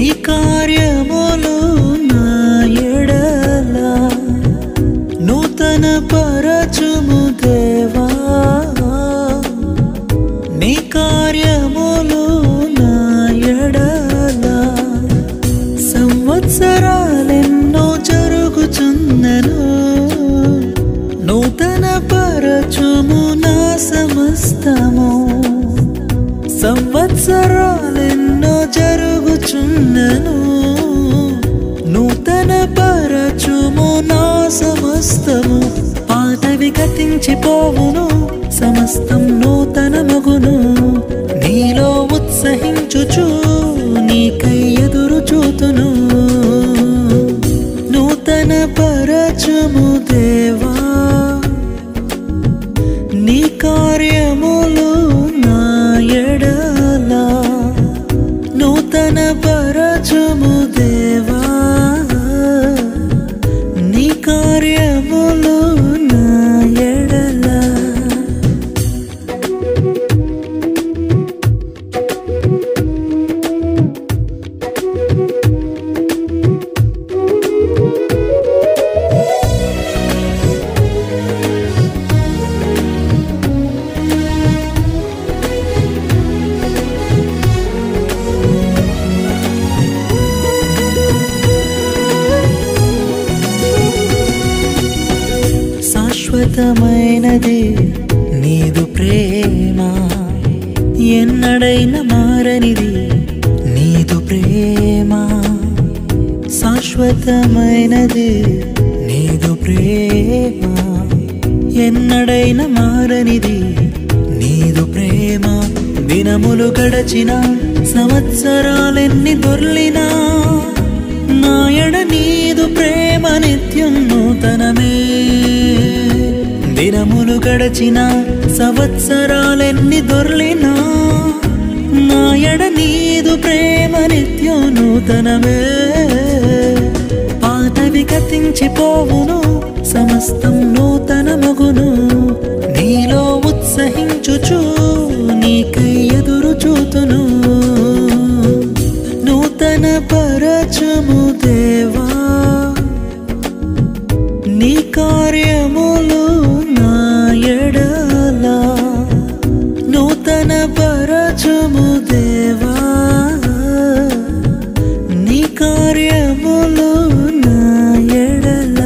నీ కార్యములు నా ఎడల నూతన పరచుము దేవా నీ కార్యములు నా ఎడల సంవత్సరాలెన్నో జరుగుచున్నను నూతన పరచుము నా సమస్తము సంవత్సరాలెన్నో జరుగుచున్నను నూతన పరచుము నా సమస్తము పాతవి గతించిపోవును సమస్తం నూతనమగును నీలో ఉత్సహించుచు నీకై ఎదురు చూతును నూతన పరచుము దేవా నీ కార్యములు నా ఎడల నూతన పరచుము దేవా నీ కార్యములు నా ఎడల శాశ్వతమైనది నీదు ప్రేమ ఎన్నడైనా మారనిది నీదు ప్రేమ శాశ్వతమైనది నీదు ప్రేమ ఎన్నడైనా మారనిది నీదు ప్రేమ దినములు గడచిన సంవత్సరాలెన్ని దొర్లినా నాయడ నీదు ప్రేమ నిత్యం నూతనమే దినములు గడచిన సంవత్సరాలెన్ని దొర్లినా నాయడ నీదు ప్రేమ నిత్యం నూతనమే పాతవి గతించిపోవును సమస్తం నూతనమగును నీలో ఉత్సహించుచు నీకై ఎదురు చూతును నూతన పరచుము దేవా నీ కార్యములు నా ఎడల నూతన పరచుము దేవా నీ కార్యములు నా ఎడల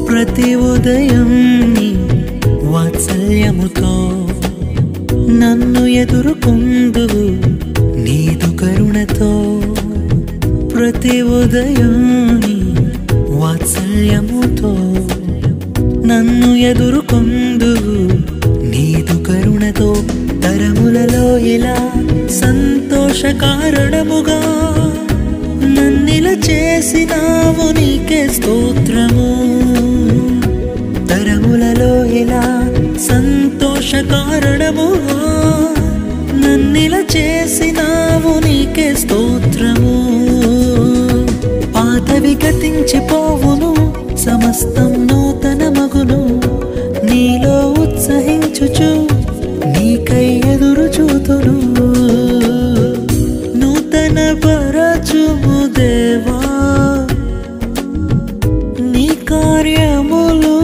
ప్రతి ఉదయం నీ వాత్సల్యముతో నన్ను ఎదుర్కొందువు నీదు కరుణతో ప్రతి ఉదయం నీ వాత్సల్యముతో నన్ను ఎదుర్కొందువు నీదు కరుణతో తరములలో ఇలా సంతోష కారణముగా నన్నిలా చేసినావు నీకే స్తోత్రము తరములలో ఇలా సంతోష కారణముగా నన్నిలా చేసినావు నీకే స్తోత్రము పాతవి గతించిపోవును సమస్తం నూతనమగును నీలో ఉత్సహించుచు నీకై ఎదురు చూతును నూతన పరచుము దేవా నీ కార్యములు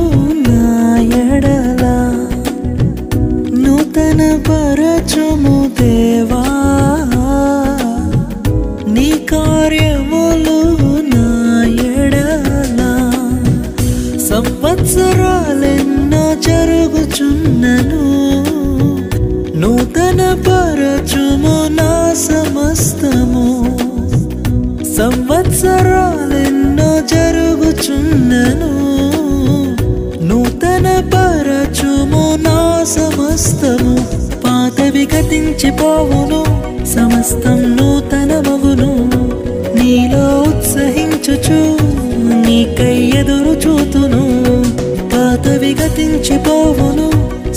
నా ఎడల నూతన పరచుము దేవా నీ కార్యములు నా ఎడల సంవత్సరాలెన్నో జరుగుచున్నను నూతన పరచుము నా సమస్తము సంవత్సరాలెన్నో జరుగుచున్నను నూతన పరచుము నా సమస్తము పాతవి గతించిపోవును సమస్తం నూతన మగును నీలో ఉత్సహించుచు నీకై ఎదురు చూతును పాతవి గతించిపోవును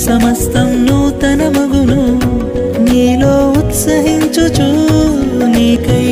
సమస్తం నూతన మగును నీలో ఉత్సహించుచు నీకై